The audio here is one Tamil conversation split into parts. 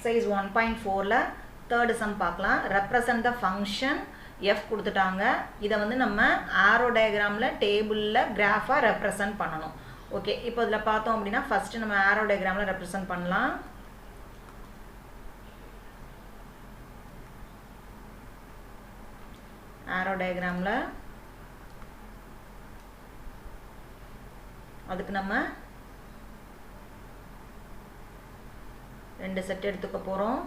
exercise 1.4ல third sum பார்க்கலாம். represent the function f கொடுத்துட்டாங்க. இதை வந்து நம்ம arrow diagramல டேபிளில் கிராஃபாக represent பண்ணணும். ஓகே, இப்போ இதில் பார்த்தோம் அப்படின்னா ஃபஸ்ட்டு நம்ம arrow diagramல represent பண்ணலாம். arrow diagramல அதுக்கு நம்ம ரெண்டு செட் எடுத்துக்க போகிறோம்.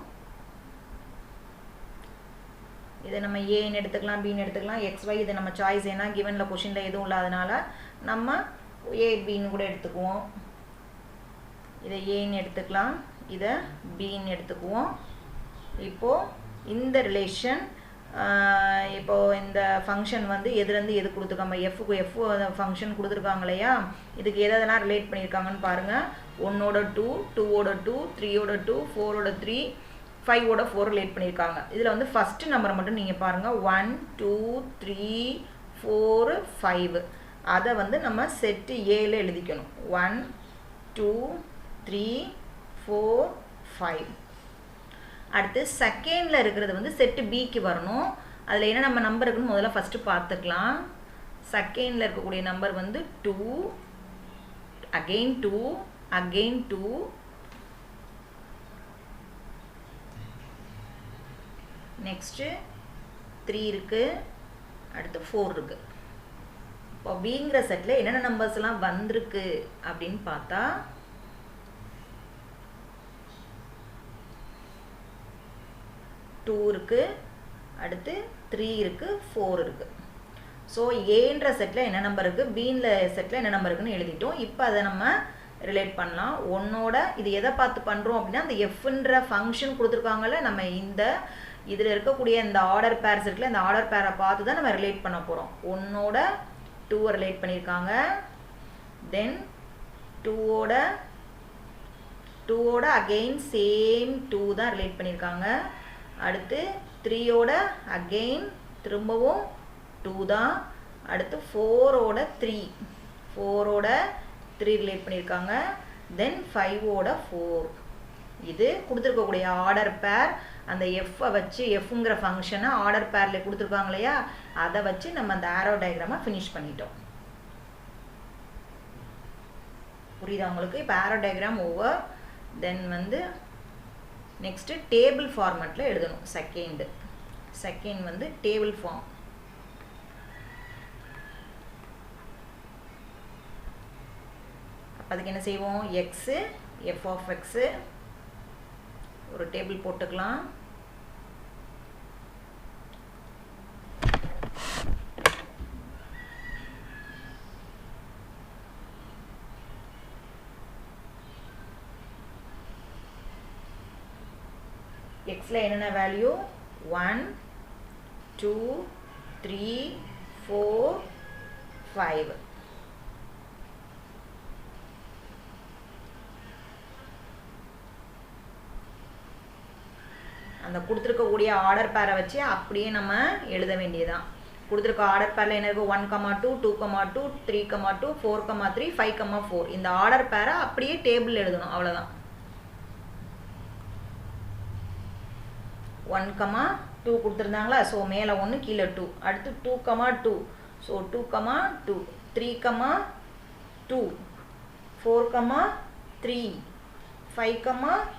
இதை நம்ம ஏன்னு எடுத்துக்கலாம், பின்னு எடுத்துக்கலாம், XY இதை நம்ம சாய்ஸ் ஏன்னா கிவனில் கொஷினில் எதுவும் இல்லாதனால நம்ம ஏ பின்னு கூட எடுத்துக்குவோம். இதை ஏன்னு எடுத்துக்கலாம், இதை பின்னு எடுத்துக்குவோம். இப்போது இந்த ரிலேஷன் இப்போது இந்த ஃபங்க்ஷன் வந்து எதுலேருந்து எது கொடுத்துருக்காங்க, எஃப்க்கு எஃப் ஃபங்க்ஷன் கொடுத்துருக்காங்க இல்லையா, இதுக்கு எதெல்லாம் ரிலேட் பண்ணியிருக்காங்கன்னு பாருங்கள். 1ஓட 2, 2ஓட 2, 3ஓட 2, 4ஓட 3, 5ஓட 4 ரிலேட் பண்ணியிருக்காங்க. இதில் வந்து ஃபஸ்ட்டு நம்பரை மட்டும் நீங்கள் பாருங்கள், 1 2 3 4 5. அதை வந்து நம்ம செட்டு ஏல எழுதிக்கணும். 1 2 3 4 5. அடுத்து செகண்டில் இருக்கிறது வந்து செட்டு பிக்கு வரணும். அதில் என்ன நம்ம நம்பர் இருக்குன்னு முதல்ல ஃபஸ்ட்டு பார்த்துக்கலாம். செகண்டில் இருக்கக்கூடிய நம்பர் வந்து 2, அகெயின் 2, அகெயின் 2, நெக்ஸ்ட்டு 3 இருக்குது, அடுத்து 4 இருக்குது. இப்போ பிங்கிற செட்டில் என்னென்ன நம்பர்ஸ்லாம் வந்திருக்கு அப்படின்னு பார்த்தா 2 இருக்குது, அடுத்து 3 இருக்குது, 4 இருக்குது. ஸோ ஏன்ற செட்டில் என்ன நம்பர் இருக்குது, பீன்ற செட்டில் என்ன நம்பர் இருக்குன்னு எழுதிட்டோம். இப்போ அதை நம்ம ரிலேட் பண்ணலாம். ஒன்னோட இது எதை பார்த்து பண்ணுறோம் அப்படின்னா அந்த எஃப்ன்ற ஃபங்க்ஷன் கொடுத்துருக்காங்கல்ல, நம்ம இந்த இதில் இருக்கக்கூடிய இந்த ஆர்டர் பேர்ஸ் இருக்குல்ல, இந்த ஆர்டர் பேரை பார்த்து தான் நம்ம ரிலேட் பண்ண போகிறோம். ஒன்னோட 2 ரிலேட் பண்ணியிருக்காங்க, தென் 2ஓட அகெயின் சேம் 2 தான் ரிலேட் பண்ணியிருக்காங்க. அடுத்து 3ஓட அகெயின் திரும்பவும் 2 தான். அடுத்து 4ஓட 3 ரிலேட் பண்ணியிருக்காங்க. தென் 5ஓட 4. இது கொடுத்துருக்கக்கூடிய ஆர்டர் பேர். அந்த எஃப்பை வச்சு எஃப்ங்கிற ஃபங்க்ஷனை ஆர்டர் பேரில் கொடுத்துருக்காங்க இல்லையா, அதை வச்சு நம்ம அந்த ஆரோ டயக்ராமை ஃபினிஷ் பண்ணிட்டோம். புரியுதா உங்களுக்கு? இப்போ ஆரோ டயக்ராம் ஓவர். தென் வந்து நெக்ஸ்ட்டு டேபிள் ஃபார்மேட்டில் எழுதணும். செகண்ட் வந்து டேபிள் ஃபார்ம். அதுக்கு என்ன செய்வோம், எக்ஸு எஃப் ஆஃப் எக்ஸு ஒரு டேபிள் போட்டுக்கலாம். எக்ஸில் என்னென்ன வேல்யூ 1 2 3 4 5. அந்த கொடுத்துருக்கக்கூடிய ஆர்டர் பேரை வச்சு அப்படியே நம்ம எழுத வேண்டியதான். கொடுத்துருக்க ஆர்டர் பேரில் என்ன இருக்குது, 1,2 2,2 3,2 4,3 5,4. இந்த ஆர்டர் பேரை அப்படியே டேபிள் எழுதணும், அவ்வளோதான். 1,2 கொடுத்துருந்தாங்களா, ஸோ மேலே 1 கீழே 2. அடுத்து 2,2, ஸோ 2,2 3,2 4,3 5,4.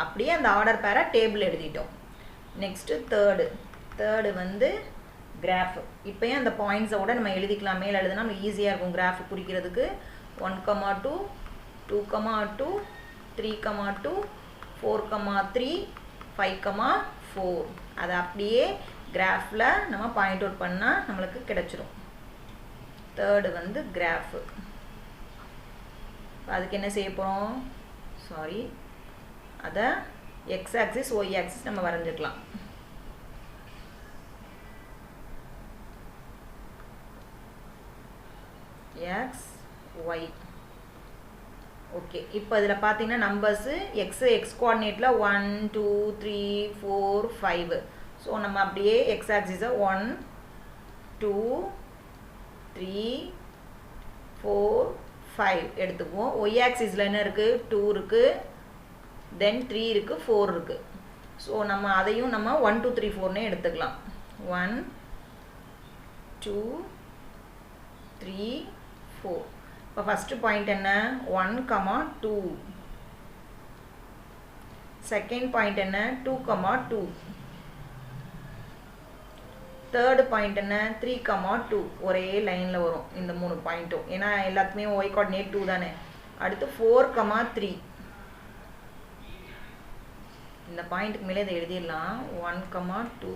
அப்படியே அந்த ஆர்டர் பேரை டேபிள் எழுதிட்டோம். நெக்ஸ்ட்டு தேர்டு வந்து கிராஃப். இப்போயும் அந்த பாயிண்ட்ஸோட நம்ம எழுதிக்கலாம். மேலே எழுதுனா நம்ம ஈஸியாக இருக்கும் கிராஃப் குறிக்கிறதுக்கு. 1,2 2,2 3,2 4,3 5,4. அதை அப்படியே கிராஃபில் நம்ம பாயிண்ட் அவுட் பண்ணால் நம்மளுக்கு கிடைச்சிரும். தேர்டு வந்து கிராஃபு. அதுக்கு என்ன செய்ய போகிறோம், அதை எக்ஸ் ஆக்சிஸ் ஒய் ஆக்சிஸ் நம்ம வரைஞ்சிக்கலாம். X Y. ஓகே, இப்போ இதில் பார்த்தீங்கன்னா நம்பர்ஸு எக்ஸ் கோஆர்டினேட்டில் 1 2 3 4 5. ஸோ நம்ம அப்படியே எக்ஸ் ஆக்சிஸை 1 2 3 4 5 எடுத்துக்குவோம். ஒய் ஆக்சிஸில் என்ன இருக்குது, 2 இருக்குது. தென் 3 இருக்குது 4 இருக்குது. ஸோ நம்ம அதையும் நம்ம 1 2 3 4னே எடுத்துக்கலாம். 1 2 3 4. இப்போ ஃபஸ்ட்டு பாயிண்ட் என்ன? 1, 2. செகண்ட் பாயிண்ட் என்ன? 2, 2. தேர்டு பாயிண்ட் என்ன? 3, 2. ஒரே லைனில் வரும் இந்த 3 பாயிண்ட்டும், ஏன்னா எல்லாத்துக்குமே y கோஆர்டினேட் 2 தானே. அடுத்து 4, 3. இந்த பாயிண்ட்டுக்கு மேலே இதை எழுதிடலாம். 1, 2.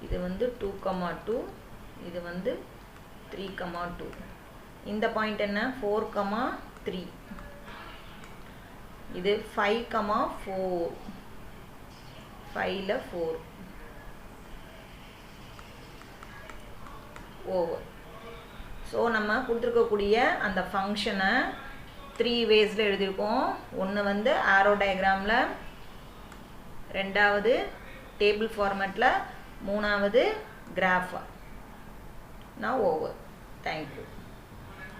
இது வந்து 2, 2. இது வந்து 3, 2. இந்த பாயிண்ட் என்ன? 4, 3. இது 5, 4. 5ல 4 ஓவர். ஸோ நம்ம கொடுத்துருக்கக்கூடிய அந்த ஃபங்க்ஷனை 3 வேஸில் எழுதியிருக்கோம். ஒன்று வந்து ஆரோ டயக்ராமில், ரெண்டாவது டேபிள் ஃபார்மேட்டில், மூணாவது கிராஃப். நான் ஓவர். தேங்க்யூ.